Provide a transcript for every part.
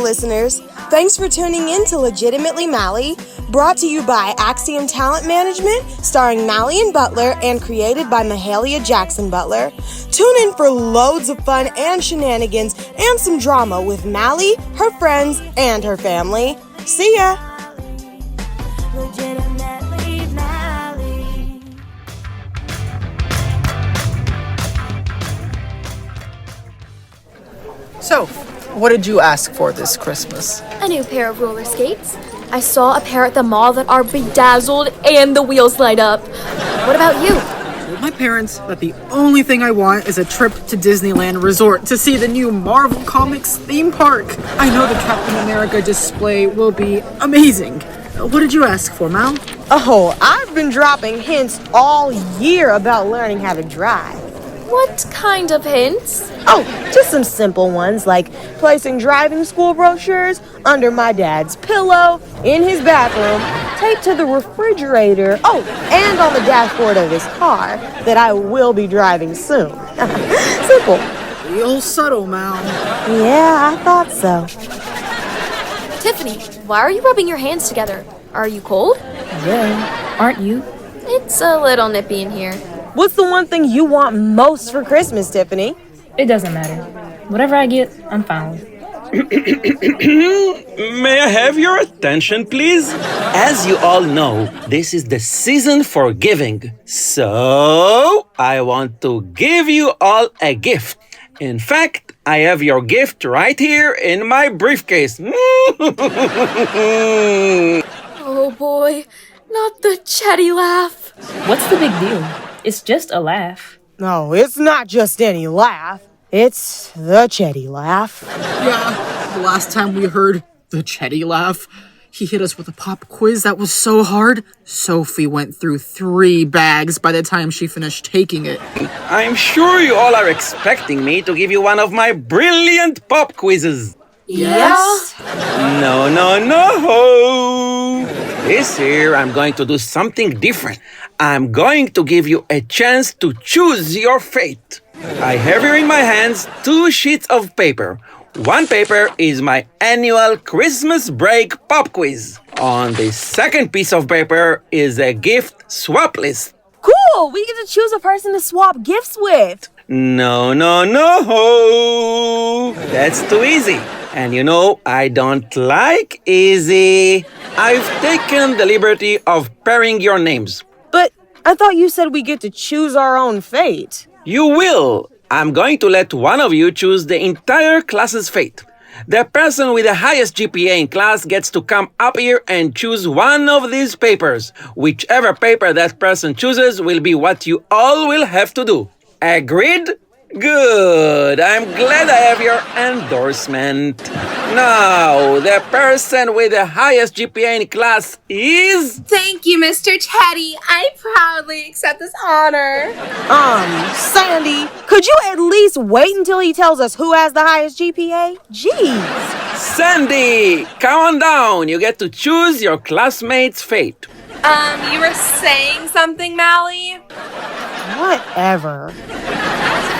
listeners. Thanks for tuning in to Legitimately Mallie, brought to you by Axiom Talent Management, starring Mallie and Butler, and created by Mahalia Jackson Butler. Tune in for loads of fun and shenanigans and some drama with Mallie, her friends, and her family. See ya! Legitimately Mallie. So, what did you ask for this Christmas? A new pair of roller skates. I saw a pair at the mall that are bedazzled and the wheels light up. What about you? I told my parents that the only thing I want is a trip to Disneyland Resort to see the new Marvel Comics theme park. I know the Captain America display will be amazing. What did you ask for, Mal? Oh, I've been dropping hints all year about learning how to drive. What kind of hints? Oh, just some simple ones like placing driving school brochures under my dad's pillow, in his bathroom, taped to the refrigerator, and on the dashboard of his car that I will be driving soon. Simple. Real subtle, Mal. Yeah, I thought so. Tiffany, why are you rubbing your hands together? Are you cold? Yeah, aren't you? It's a little nippy in here. What's the one thing you want most for Christmas, Tiffany? It doesn't matter. Whatever I get, I'm fine with. May I have your attention, please? As you all know, this is the season for giving. So, I want to give you all a gift. In fact, I have your gift right here in my briefcase. Oh boy, not the Chetti laugh. What's the big deal? It's just a laugh. No, it's not just any laugh. It's the Chetti laugh. Yeah, the last time we heard the Chetti laugh, he hit us with a pop quiz that was so hard, Sophie went through 3 bags by the time she finished taking it. I'm sure you all are expecting me to give you one of my brilliant pop quizzes. Yes? No. This year, I'm going to do something different. I'm going to give you a chance to choose your fate. I have here in my hands 2 sheets of paper. One paper is my annual Christmas break pop quiz. On the second piece of paper is a gift swap list. Cool! We get to choose a person to swap gifts with. No. That's too easy. And you know, I don't like easy. I've taken the liberty of pairing your names. But I thought you said we get to choose our own fate. You will. I'm going to let one of you choose the entire class's fate. The person with the highest GPA in class gets to come up here and choose one of these papers. Whichever paper that person chooses will be what you all will have to do. Agreed? Good. I'm glad I have your endorsement. Now, the person with the highest GPA in class is... Thank you, Mr. Chetti. I proudly accept this honor. Sandy, could you at least wait until he tells us who has the highest GPA? Jeez. Sandy, come on down. You get to choose your classmate's fate. You were saying something, Mallie? Whatever.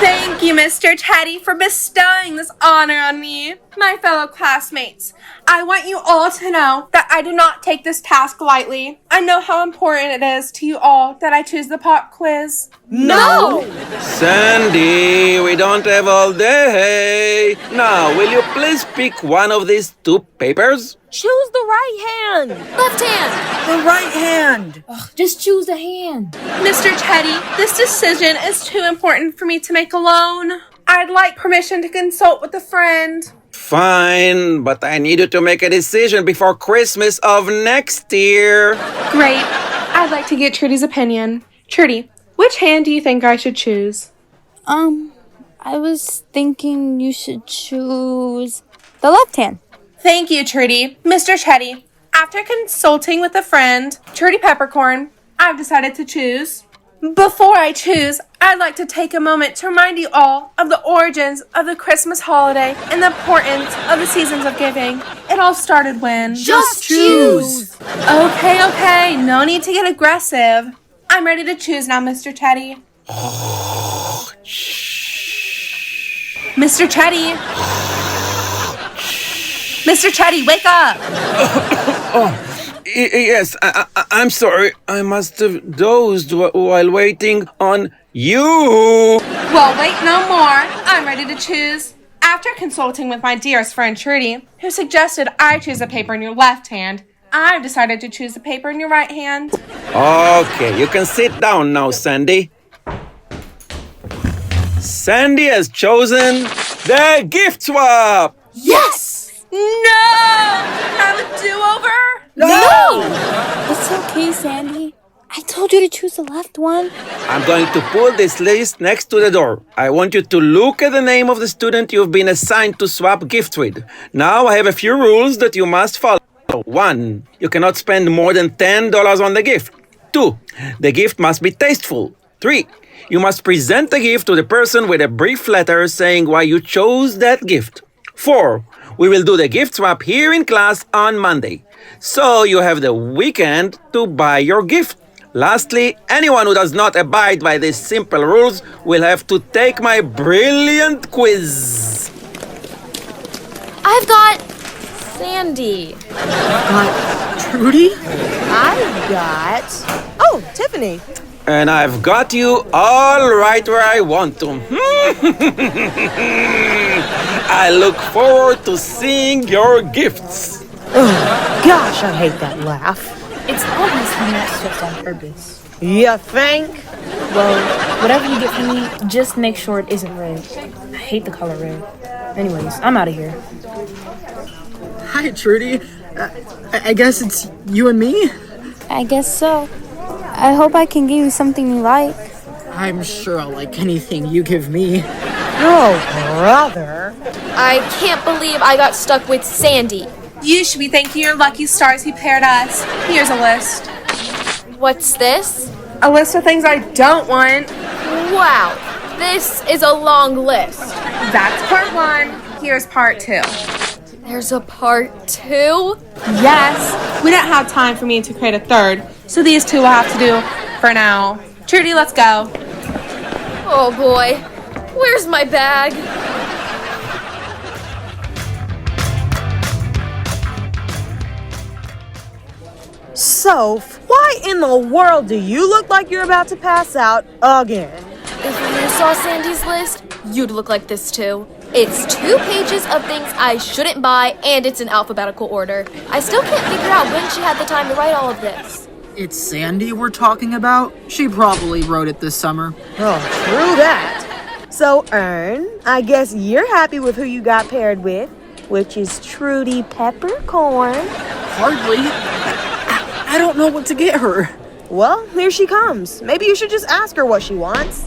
Thank you, Mr. Chetti, for bestowing this honor on me. My fellow classmates, I want you all to know that I do not take this task lightly. I know how important it is to you all that I choose the pop quiz. No! Sandy, we don't have all day. Now, will you please pick one of these 2 papers? Choose the right hand. Left hand. The right hand! Just choose a hand. Mr. Chetti, this decision is too important for me to make alone. I'd like permission to consult with a friend. Fine, but I need you to make a decision before Christmas of next year. Great. I'd like to get Trudy's opinion. Trudy, which hand do you think I should choose? I was thinking you should choose the left hand. Thank you, Trudy. Mr. Chetti, after consulting with a friend, Trudy Peppercorn, I've decided to choose. Before I choose, I'd like to take a moment to remind you all of the origins of the Christmas holiday and the importance of the seasons of giving. It all started when... Just choose! Okay, no need to get aggressive. I'm ready to choose now, Mr. Chetti. Mr. Chetti. Mr. Chetti, wake up! Yes, I'm sorry. I must have dozed while waiting on you. Well, wait no more. I'm ready to choose. After consulting with my dearest friend Trudy, who suggested I choose a paper in your left hand, I've decided to choose the paper in your right hand. Okay, you can sit down now, Sandy. Sandy has chosen the gift swap. Yes! No! Have a do-over? No! It's okay, Sandy. I told you to choose the left one. I'm going to put this list next to the door. I want you to look at the name of the student you've been assigned to swap gifts with. Now I have a few rules that you must follow. 1. You cannot spend more than $10 on the gift. 2. The gift must be tasteful. 3. You must present the gift to the person with a brief letter saying why you chose that gift. 4. We will do the gift swap here in class on Monday. So you have the weekend to buy your gift. Lastly, anyone who does not abide by these simple rules will have to take my brilliant quiz. I've got Sandy. Trudy? I've got... Oh, Tiffany. And I've got you all right where I want to. I look forward to seeing your gifts. Gosh, I hate that laugh. It's obviously not just on purpose. You think? Well, whatever you get for me, just make sure it isn't red. I hate the color red. Anyways, I'm out of here. Hi, Trudy. I guess it's you and me? I guess so. I hope I can give you something you like. I'm sure I'll like anything you give me. Oh, brother. I can't believe I got stuck with Sandy. You should be thanking your lucky stars who paired us. Here's a list. What's this? A list of things I don't want. Wow, this is a long list. That's part 1. Here's part 2. There's a part 2? Yes, we don't have time for me to create a third, so these two will have to do for now. Trudy, let's go. Oh boy, where's my bag? Soph, why in the world do you look like you're about to pass out again? If you saw Sandy's list, you'd look like this too. It's 2 pages of things I shouldn't buy, and it's in alphabetical order. I still can't figure out when she had the time to write all of this. It's Sandy we're talking about? She probably wrote it this summer. Oh, true that. So, Ern, I guess you're happy with who you got paired with, which is Trudy Peppercorn. Hardly. I don't know what to get her. Well, here she comes. Maybe you should just ask her what she wants.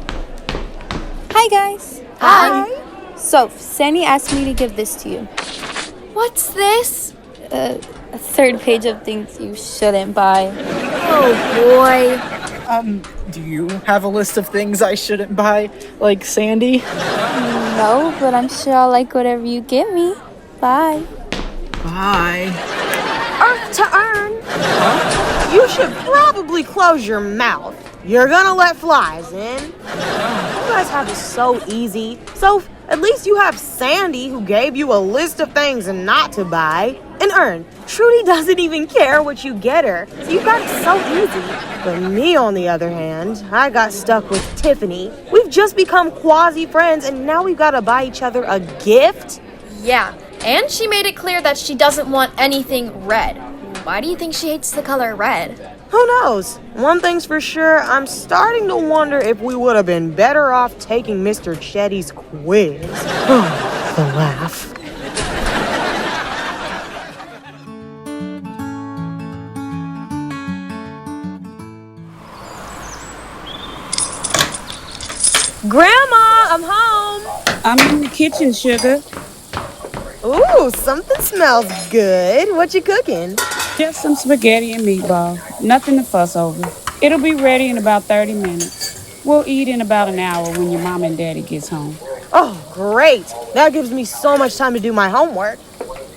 Hi, guys. Hi. So, Sandy asked me to give this to you. What's this? A 3rd page of things you shouldn't buy. Oh boy. Do you have a list of things I shouldn't buy, like Sandy? No, but I'm sure I'll like whatever you give me. Bye. Bye. Earth to Ern. You should probably close your mouth. You're gonna let flies in. You guys have it so easy. So, at least you have Sandy who gave you a list of things not to buy. And Ern, Trudy doesn't even care what you get her. So you got it so easy. But me, on the other hand, I got stuck with Tiffany. We've just become quasi-friends and now we've got to buy each other a gift? Yeah, and she made it clear that she doesn't want anything red. Why do you think she hates the color red? Who knows? One thing's for sure, I'm starting to wonder if we would have been better off taking Mr. Chetti's quiz. The laugh. Grandma, I'm home. I'm in the kitchen, sugar. Ooh, something smells good. What you cooking? Just some spaghetti and meatball. Nothing to fuss over. It'll be ready in about 30 minutes. We'll eat in about an hour when your mom and daddy gets home. Oh, great. That gives me so much time to do my homework.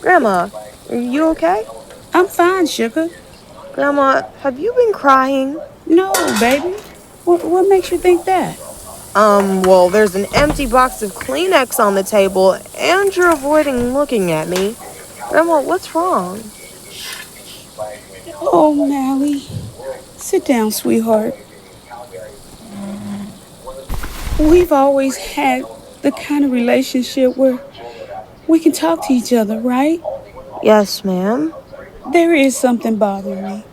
Grandma, are you okay? I'm fine, sugar. Grandma, have you been crying? No, baby. What makes you think that? Well, there's an empty box of Kleenex on the table, and you're avoiding looking at me. Grandma, what's wrong? Oh, Mallie. Sit down, sweetheart. We've always had the kind of relationship where we can talk to each other, right? Yes, ma'am. There is something bothering me,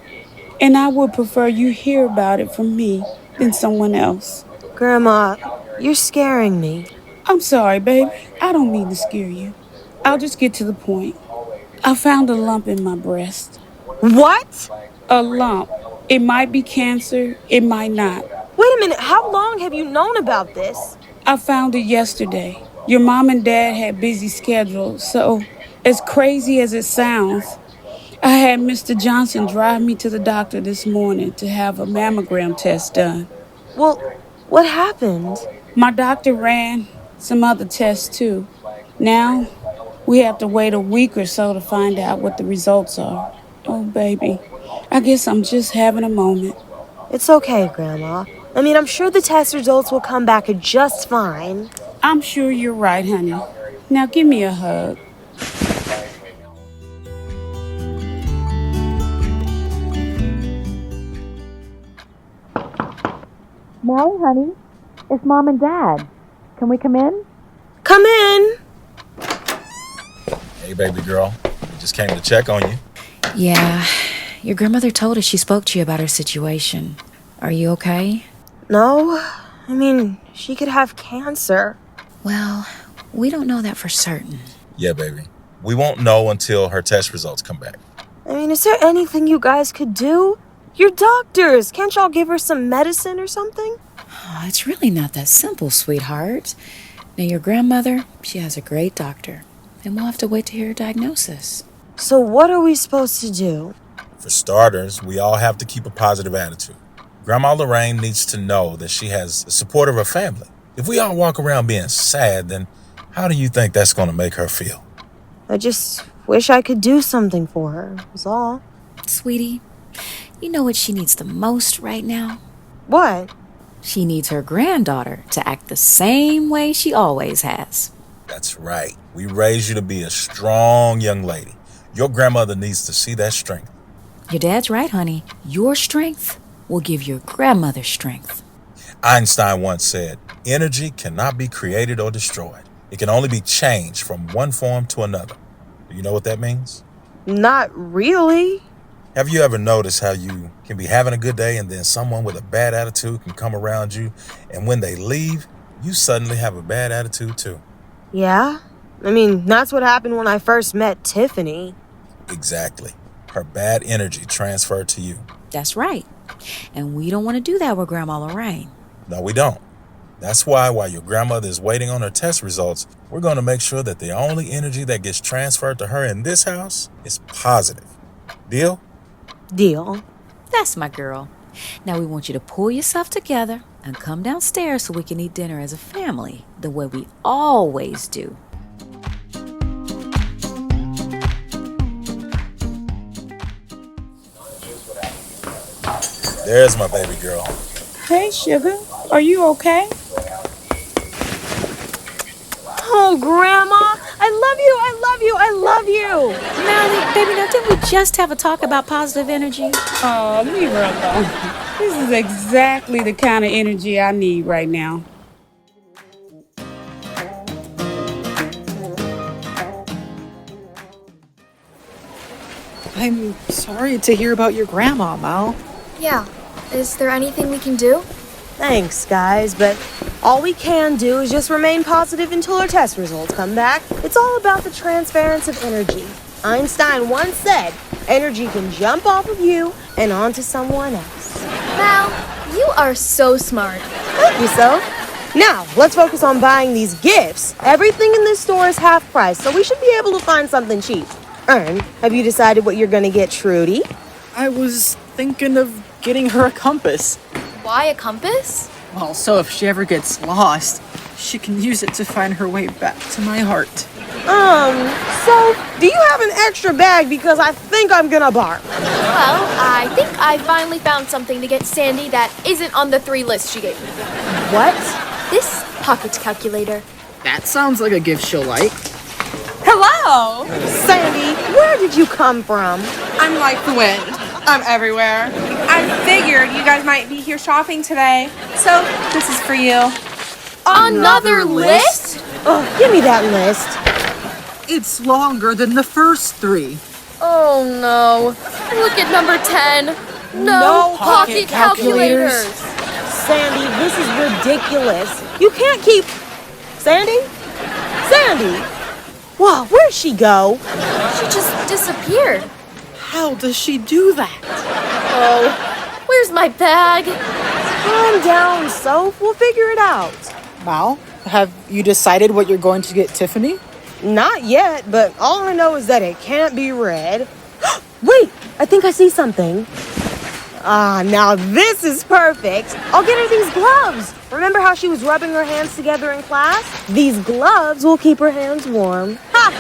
and I would prefer you hear about it from me than someone else. Grandma, you're scaring me. I'm sorry, baby. I don't mean to scare you. I'll just get to the point. I found a lump in my breast. What? A lump. It might be cancer, it might not. Wait a minute, how long have you known about this? I found it yesterday. Your mom and dad had busy schedules, so as crazy as it sounds, I had Mr. Johnson drive me to the doctor this morning to have a mammogram test done. Well, what happened? My doctor ran some other tests too. Now, we have to wait a week or so to find out what the results are. Oh, baby, I guess I'm just having a moment. It's okay, Grandma. I mean, I'm sure the test results will come back just fine. I'm sure you're right, honey. Now give me a hug. Mallie, honey, it's Mom and Dad. Can we come in? Come in. Hey, baby girl. We just came to check on you. Yeah, your grandmother told us she spoke to you about her situation. Are you okay? No, I mean, she could have cancer. Well, we don't know that for certain. Yeah, baby. We won't know until her test results come back. I mean, is there anything you guys could do? You're doctors. Can't y'all give her some medicine or something? Oh, it's really not that simple, sweetheart. Now, your grandmother, she has a great doctor, and we'll have to wait to hear her diagnosis. So what are we supposed to do? For starters, we all have to keep a positive attitude. Grandma Lorraine needs to know that she has the support of her family. If we all walk around being sad, then how do you think that's going to make her feel? I just wish I could do something for her, is all. Sweetie, you know what she needs the most right now? What? She needs her granddaughter to act the same way she always has. That's right. We raised you to be a strong young lady. Your grandmother needs to see that strength. Your dad's right, honey. Your strength will give your grandmother strength. Einstein once said, energy cannot be created or destroyed. It can only be changed from one form to another. Do you know what that means? Not really. Have you ever noticed how you can be having a good day and then someone with a bad attitude can come around you, and when they leave, you suddenly have a bad attitude too? Yeah? I mean, that's what happened when I first met Tiffany. Exactly. Her bad energy transferred to you. That's right. And we don't want to do that with Grandma Lorraine. No, we don't. That's why while your grandmother is waiting on her test results, we're going to make sure that the only energy that gets transferred to her in this house is positive. Deal? Deal. That's my girl. Now we want you to pull yourself together and come downstairs so we can eat dinner as a family, the way we always do. There's my baby girl. Hey, sugar. Are you okay? Oh, Grandma, I love you, I love you, I love you. Mallie, baby, now didn't we just have a talk about positive energy? Oh, leave her alone. This is exactly the kind of energy I need right now. I'm sorry to hear about your grandma, Mal. Yeah. Is there anything we can do? Thanks, guys, but all we can do is just remain positive until our test results come back. It's all about the transference of energy. Einstein once said, energy can jump off of you and onto someone else. Mal, you are so smart. Thank you, Soph. Now, let's focus on buying these gifts. Everything in this store is half price, so we should be able to find something cheap. Ern, have you decided what you're gonna get Trudy? I was thinking of getting her a compass. Why a compass? Well, so if she ever gets lost, she can use it to find her way back to my heart. So, do you have an extra bag? Because I think I'm gonna bark. Well, I think I finally found something to get Sandy that isn't on the 3 lists she gave me. What? This pocket calculator. That sounds like a gift she'll like. Hello! Sandy, where did you come from? I'm like the wind. I'm everywhere. I figured you guys might be here shopping today, so this is for you. Another list? Oh, give me that list. It's longer than the first 3. Oh no. Look at number 10. No pocket calculators. Sandy, this is ridiculous. You can't keep... Sandy? Sandy? Wow, where'd she go? She just disappeared. How does she do that? Oh, where's my bag? Calm down, Soph. We'll figure it out. Mal, have you decided what you're going to get Tiffany? Not yet, but all I know is that it can't be red. Wait, I think I see something. Ah, now this is perfect. I'll get her these gloves. Remember how she was rubbing her hands together in class? These gloves will keep her hands warm. Ha!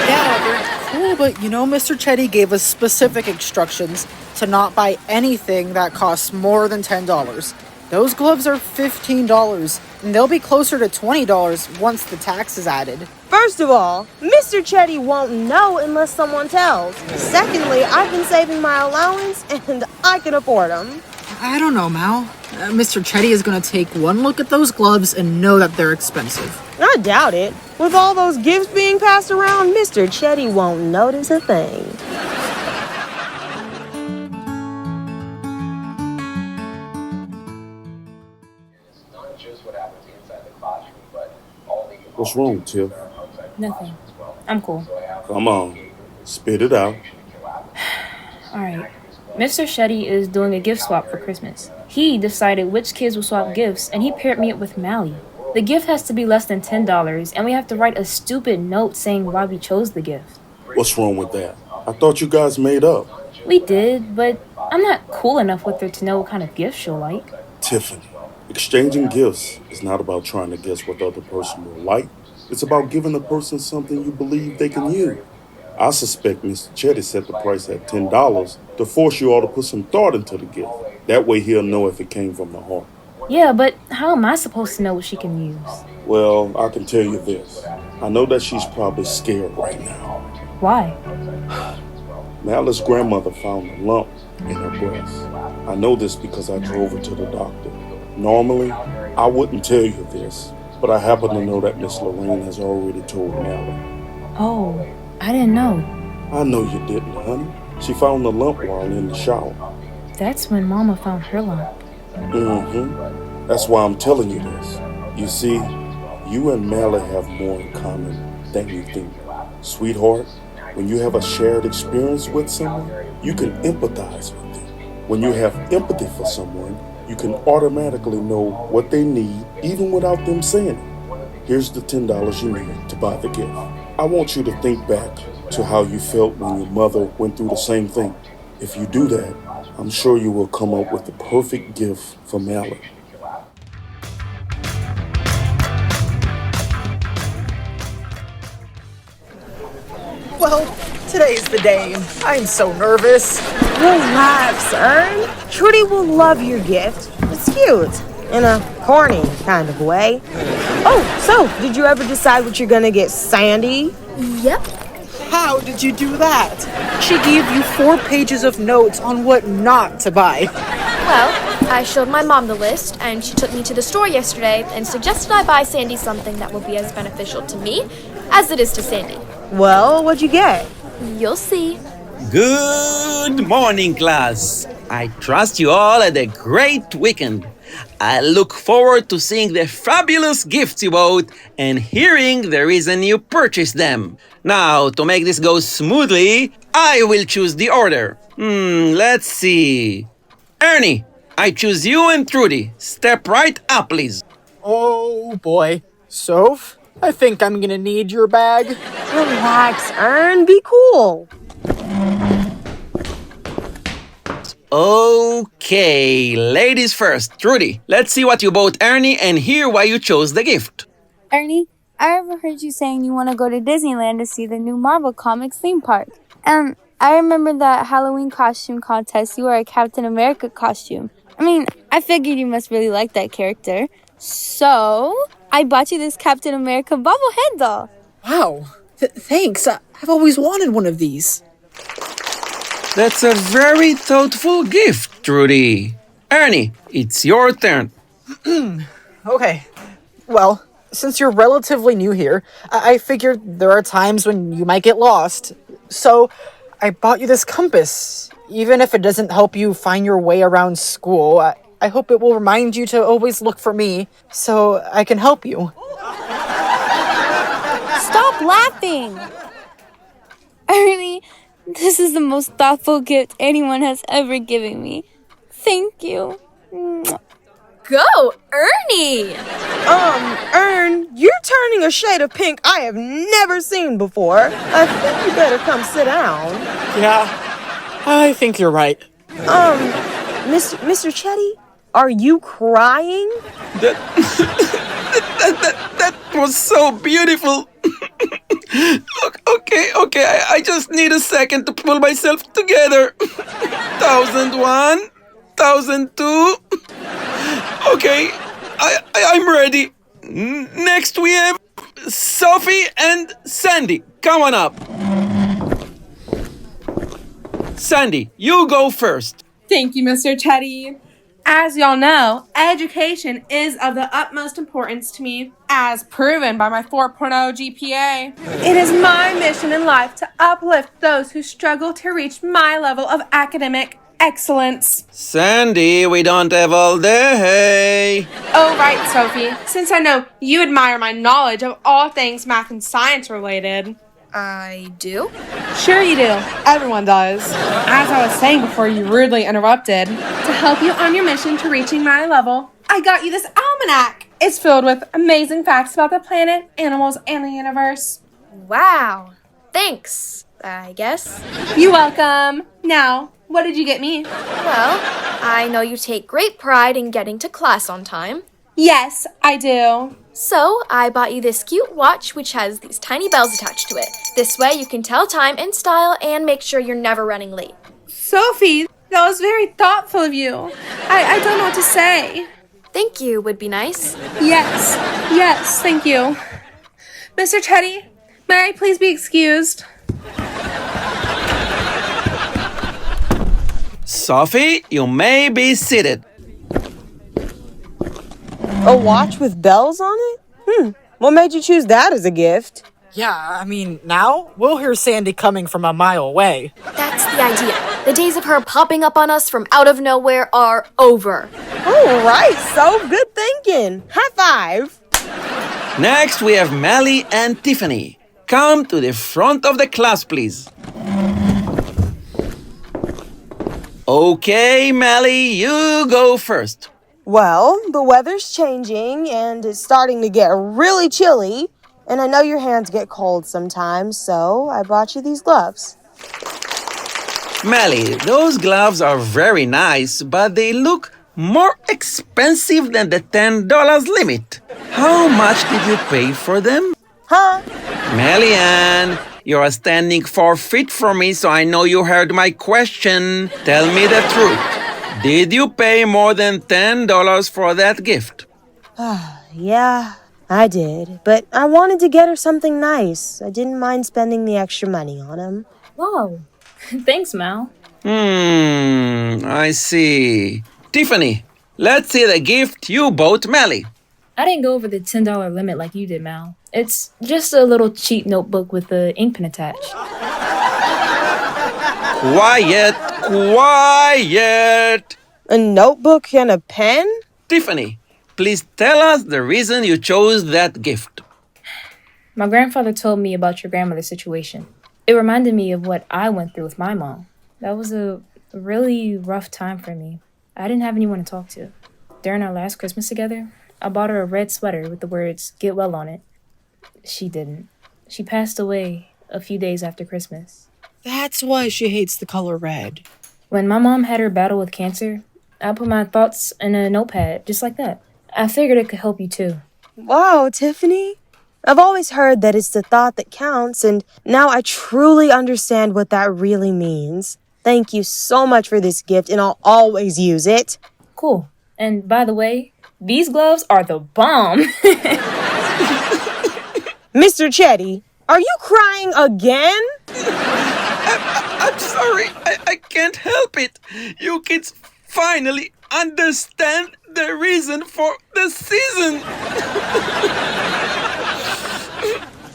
Yeah, they're cool, but Mr. Chetti gave us specific instructions to not buy anything that costs more than $10. Those gloves are $15, and they'll be closer to $20 once the tax is added. First of all, Mr. Chetti won't know unless someone tells. Secondly, I've been saving my allowance, and I can afford them. I don't know, Mal. Mr. Chetti is going to take one look at those gloves and know that they're expensive. I doubt it. With all those gifts being passed around, Mr. Chetti won't notice a thing. What's wrong, Tiff? Nothing. I'm cool. Come on. Spit it out. Alright. Mr. Chetti is doing a gift swap for Christmas. He decided which kids will swap gifts, and he paired me up with Mallie. The gift has to be less than $10, and we have to write a stupid note saying why we chose the gift. What's wrong with that? I thought you guys made up. We did, but I'm not cool enough with her to know what kind of gift she'll like. Tiffany, exchanging gifts is not about trying to guess what the other person will like. It's about giving the person something you believe they can use. I suspect Mr. Chetti set the price at $10 to force you all to put some thought into the gift. That way he'll know if it came from the heart. Yeah, but how am I supposed to know what she can use? Well, I can tell you this. I know that she's probably scared right now. Why? Mallie's grandmother found a lump in her breast. I know this because I drove her to the doctor. Normally, I wouldn't tell you this, but I happen to know that Miss Lorraine has already told Mallie. Oh, I didn't know. I know you didn't, honey. She found the lump while in the shower. That's when Mama found her lump. Mm-hmm. That's why I'm telling you this. You see, you and Mallie have more in common than you think. Sweetheart, when you have a shared experience with someone, you can empathize with them. When you have empathy for someone, you can automatically know what they need even without them saying it. Here's the $10 you need to buy the gift. I want you to think back to how you felt when your mother went through the same thing. If you do that, I'm sure you will come up with the perfect gift for Mallie. Well, today's the day. I'm so nervous. Relax, Ern. Trudy will love your gift. It's cute. In a corny kind of way. Oh, so, did you ever decide what you're gonna get Sandy? Yep. How did you do that? She gave you 4 pages of notes on what not to buy. Well, I showed my mom the list, and she took me to the store yesterday and suggested I buy Sandy something that will be as beneficial to me as it is to Sandy. Well, what'd you get? You'll see. Good morning, class. I trust you all had a great weekend. I look forward to seeing the fabulous gifts you bought and hearing the reason you purchased them. Now, to make this go smoothly, I will choose the order. Let's see. Ernie, I choose you and Trudy. Step right up, please. Oh, boy. Soph, I think I'm gonna need your bag. Relax, Ern. Be cool. Okay, ladies first. Trudy, let's see what you bought Ernie and hear why you chose the gift. Ernie, I overheard you saying you want to go to Disneyland to see the new Marvel Comics theme park. And I remember that Halloween costume contest you wore a Captain America costume. I mean, I figured you must really like that character. So, I bought you this Captain America bobblehead doll. Wow, Thanks. I've always wanted one of these. That's a very thoughtful gift, Trudy. Ernie, it's your turn. Okay. Well, since you're relatively new here, I figured there are times when you might get lost. So, I bought you this compass. Even if it doesn't help you find your way around school, I hope it will remind you to always look for me so I can help you. Stop laughing! Ernie, this is the most thoughtful gift anyone has ever given me. Thank you. Go, Ernie! Ern, you're turning a shade of pink I have never seen before. I think you better come sit down. Yeah, I think you're right. Mr. Chetti, are you crying? That was so beautiful. Okay, I just need a second to pull myself together. 1001, 1002. Okay, I'm ready. Next we have Sophie and Sandy. Come on up. Sandy, you go first. Thank you, Mr. Chetti. As y'all know, education is of the utmost importance to me, as proven by my 4.0 GPA. It is my mission in life to uplift those who struggle to reach my level of academic excellence. Sandy, we don't have all day. Oh, right, Sophie. Since I know you admire my knowledge of all things math and science related. I do? Sure you do. Everyone does. As I was saying before you rudely interrupted, to help you on your mission to reaching my level, I got you this almanac. It's filled with amazing facts about the planet, animals, and the universe. Wow. Thanks, I guess. You're welcome. Now, what did you get me? Well, I know you take great pride in getting to class on time. Yes, I do. So, I bought you this cute watch which has these tiny bells attached to it. This way you can tell time in style and make sure you're never running late. Sophie, that was very thoughtful of you. I don't know what to say. Thank you would be nice. Yes, thank you. Mr. Chetti, may I please be excused? Sophie, you may be seated. A watch with bells on it? What made you choose that as a gift? Yeah, I mean, now we'll hear Sandy coming from a mile away. That's the idea. The days of her popping up on us from out of nowhere are over. All right, so good thinking. High five. Next, we have Mallie and Tiffany. Come to the front of the class, please. Okay, Mallie, you go first. Well, the weather's changing and it's starting to get really chilly. And I know your hands get cold sometimes, so I bought you these gloves. Mallie, those gloves are very nice, but they look more expensive than the $10 limit. How much did you pay for them? Huh? Mallian, you are standing 4 feet from me, so I know you heard my question. Tell me the truth. Did you pay more than $10 for that gift? Yeah, I did. But I wanted to get her something nice. I didn't mind spending the extra money on them. Whoa. Thanks, Mal. I see. Tiffany, let's see the gift you bought Mallie. I didn't go over the $10 limit like you did, Mal. It's just a little cheap notebook with the ink pen attached. Quiet. A notebook and a pen? Tiffany, please tell us the reason you chose that gift. My grandfather told me about your grandmother's situation. It reminded me of what I went through with my mom. That was a really rough time for me. I didn't have anyone to talk to. During our last Christmas together, I bought her a red sweater with the words, "Get well" on it. She didn't. She passed away a few days after Christmas. That's why she hates the color red. When my mom had her battle with cancer, I put my thoughts in a notepad, just like that. I figured it could help you too. Wow, Tiffany. I've always heard that it's the thought that counts, and now I truly understand what that really means. Thank you so much for this gift, and I'll always use it. Cool. And by the way, these gloves are the bomb. Mr. Chetti, Are you crying again? I'm sorry. I can't help it. You kids finally understand the reason for the season.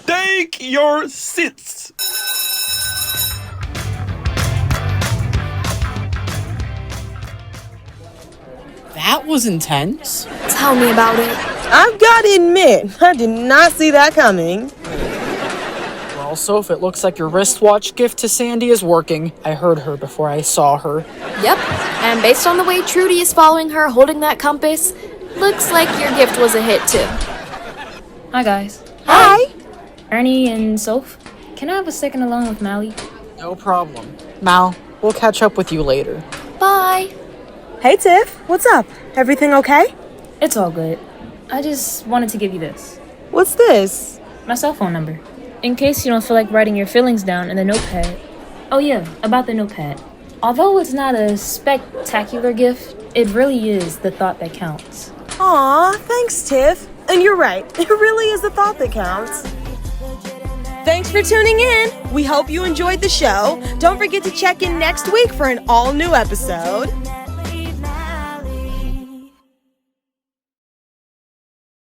Take your seats. That was intense. Tell me about it. I've got to admit, I did not see that coming. Well, Soph, it looks like your wristwatch gift to Sandy is working. I heard her before I saw her. Yep, and based on the way Trudy is following her holding that compass, looks like your gift was a hit too. Hi, guys. Hi. Ernie and Soph, can I have a second alone with Mallie? No problem. Mal, we'll catch up with you later. Bye. Hey, Tiff. What's up? Everything okay? It's all good. I just wanted to give you this. What's this? My cell phone number. In case you don't feel like writing your feelings down in the notepad. Oh yeah, about the notepad. Although it's not a spectacular gift, it really is the thought that counts. Aw, thanks, Tiff. And you're right. It really is the thought that counts. Thanks for tuning in. We hope you enjoyed the show. Don't forget to check in next week for an all-new episode.